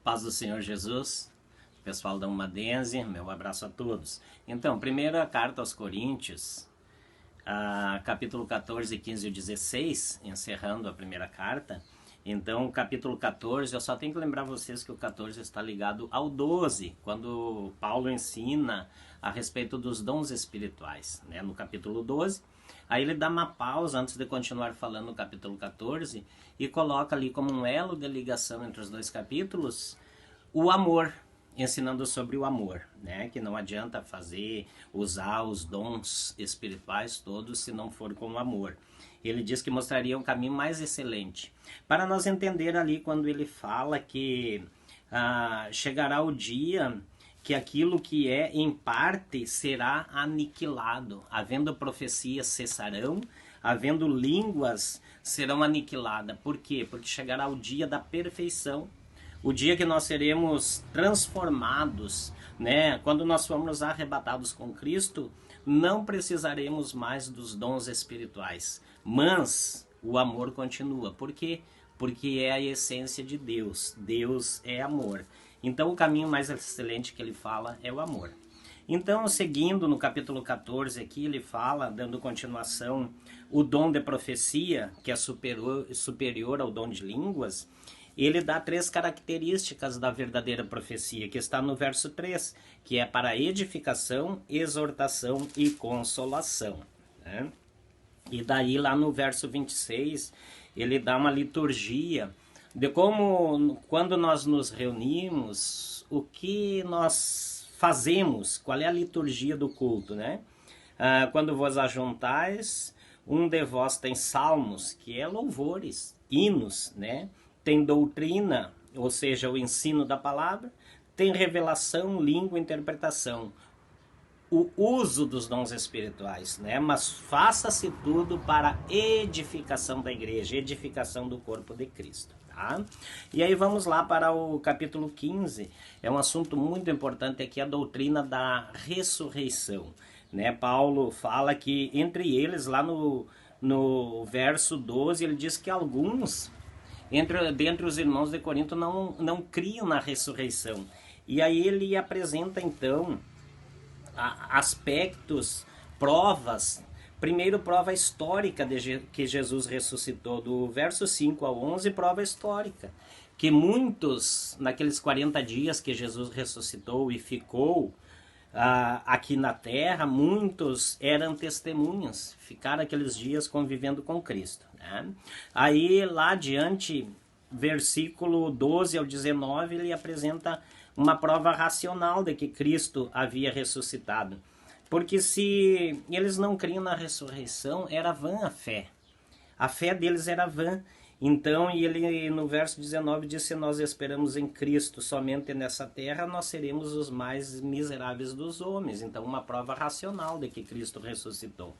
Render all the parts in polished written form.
Paz do Senhor Jesus, pessoal da Umadense, meu abraço a todos. Então, primeira carta aos Coríntios, capítulo 14, 15 e 16, encerrando a primeira carta. Então, o capítulo 14, eu só tenho que lembrar vocês que o 14 está ligado ao 12, quando Paulo ensina a respeito dos dons espirituais, né? No capítulo 12. Aí ele dá uma pausa antes de continuar falando no capítulo 14 e coloca ali como um elo de ligação entre os dois capítulos o amor, ensinando sobre o amor, né? Que não adianta usar os dons espirituais todos se não for com o amor. Ele diz que mostraria um caminho mais excelente. Para nós entender ali quando ele fala que chegará o dia que aquilo que é em parte será aniquilado. Havendo profecias cessarão, havendo línguas serão aniquiladas. Por quê? Porque chegará o dia da perfeição, o dia que nós seremos transformados, né? Quando nós formos arrebatados com Cristo, não precisaremos mais dos dons espirituais, mas o amor continua. Por quê? Porque é a essência de Deus. Deus é amor. Então o caminho mais excelente que ele fala é o amor. Então, seguindo no capítulo 14 aqui, ele fala, dando continuação, o dom de profecia, que é superior ao dom de línguas. Ele dá 3 características da verdadeira profecia, que está no verso 3, que é para edificação, exortação e consolação, né? E daí lá no verso 26, ele dá uma liturgia de como, quando nós nos reunimos, o que nós fazemos, qual é a liturgia do culto, né? Quando vos ajuntais, um de vós tem salmos, que é louvores, hinos, né? Tem doutrina, ou seja, o ensino da palavra, tem revelação, língua, interpretação, o uso dos dons espirituais, né? Mas faça-se tudo para edificação da igreja, edificação do corpo de Cristo, tá? E aí vamos lá para o capítulo 15, é um assunto muito importante aqui, a doutrina da ressurreição, né? Paulo fala que entre eles, lá no verso 12, ele diz que alguns dentre os irmãos de Corinto não criam na ressurreição. E aí ele apresenta então aspectos, provas. Primeiro, prova histórica que Jesus ressuscitou, do verso 5 ao 11, prova histórica. Que muitos, naqueles 40 dias que Jesus ressuscitou e ficou aqui na terra, muitos eram testemunhas, ficaram aqueles dias convivendo com Cristo, né? Aí lá adiante, versículo 12 ao 19, ele apresenta uma prova racional de que Cristo havia ressuscitado. Porque se eles não criam na ressurreição, era vã a fé. A fé deles era vã. Então, e ele no verso 19 diz: se nós esperamos em Cristo somente nessa terra, nós seremos os mais miseráveis dos homens. Então, uma prova racional de que Cristo ressuscitou.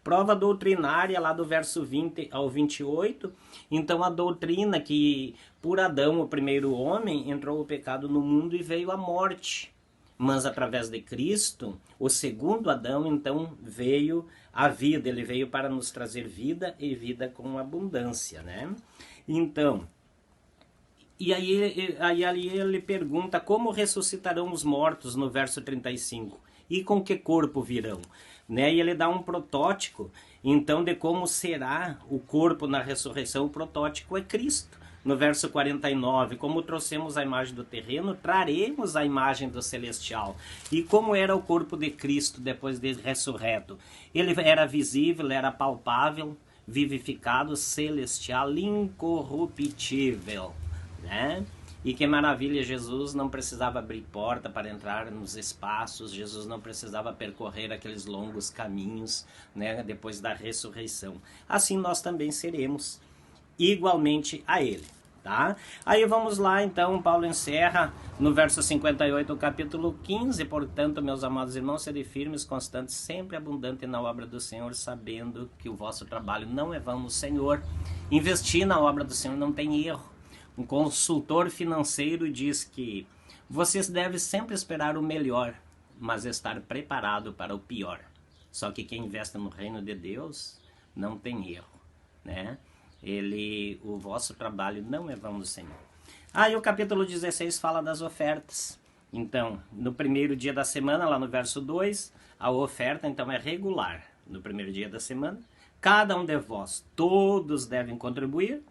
Prova doutrinária, lá do verso 20 ao 28. Então, a doutrina que por Adão, o primeiro homem, entrou o pecado no mundo e veio a morte. Mas através de Cristo, o segundo Adão, então, veio a vida. Ele veio para nos trazer vida e vida com abundância, né? Então, e aí ele pergunta como ressuscitarão os mortos no verso 35. E com que corpo virão? Né? E ele dá um protótipo, então, de como será o corpo na ressurreição. O protótipo é Cristo. No verso 49, como trouxemos a imagem do terreno, traremos a imagem do celestial. E como era o corpo de Cristo depois de ressurreto? Ele era visível, era palpável, vivificado, celestial, incorruptível, né? E que maravilha, Jesus não precisava abrir porta para entrar nos espaços, Jesus não precisava percorrer aqueles longos caminhos, né, depois da ressurreição. Assim nós também seremos igualmente a ele, tá? Aí vamos lá, então, Paulo encerra no verso 58, o capítulo 15, portanto, meus amados irmãos, sede firmes, constantes, sempre abundante na obra do Senhor, sabendo que o vosso trabalho não é vão no Senhor. Investir na obra do Senhor não tem erro. Um consultor financeiro diz que vocês devem sempre esperar o melhor, mas estar preparado para o pior. Só que quem investe no reino de Deus não tem erro, né? O vosso trabalho não é vão no Senhor. Aí o capítulo 16 fala das ofertas. Então, no primeiro dia da semana, lá no verso 2, a oferta então é regular. No primeiro dia da semana, cada um de vós, todos devem contribuir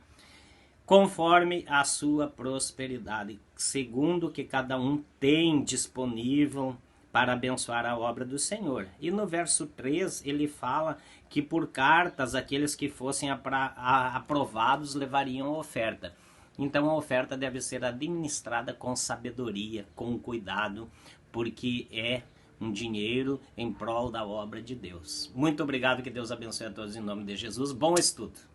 conforme a sua prosperidade, segundo o que cada um tem disponível para abençoar a obra do Senhor. E no verso 3 ele fala que por cartas aqueles que fossem aprovados levariam a oferta. Então a oferta deve ser administrada com sabedoria, com cuidado, porque é um dinheiro em prol da obra de Deus. Muito obrigado, que Deus abençoe a todos em nome de Jesus. Bom estudo!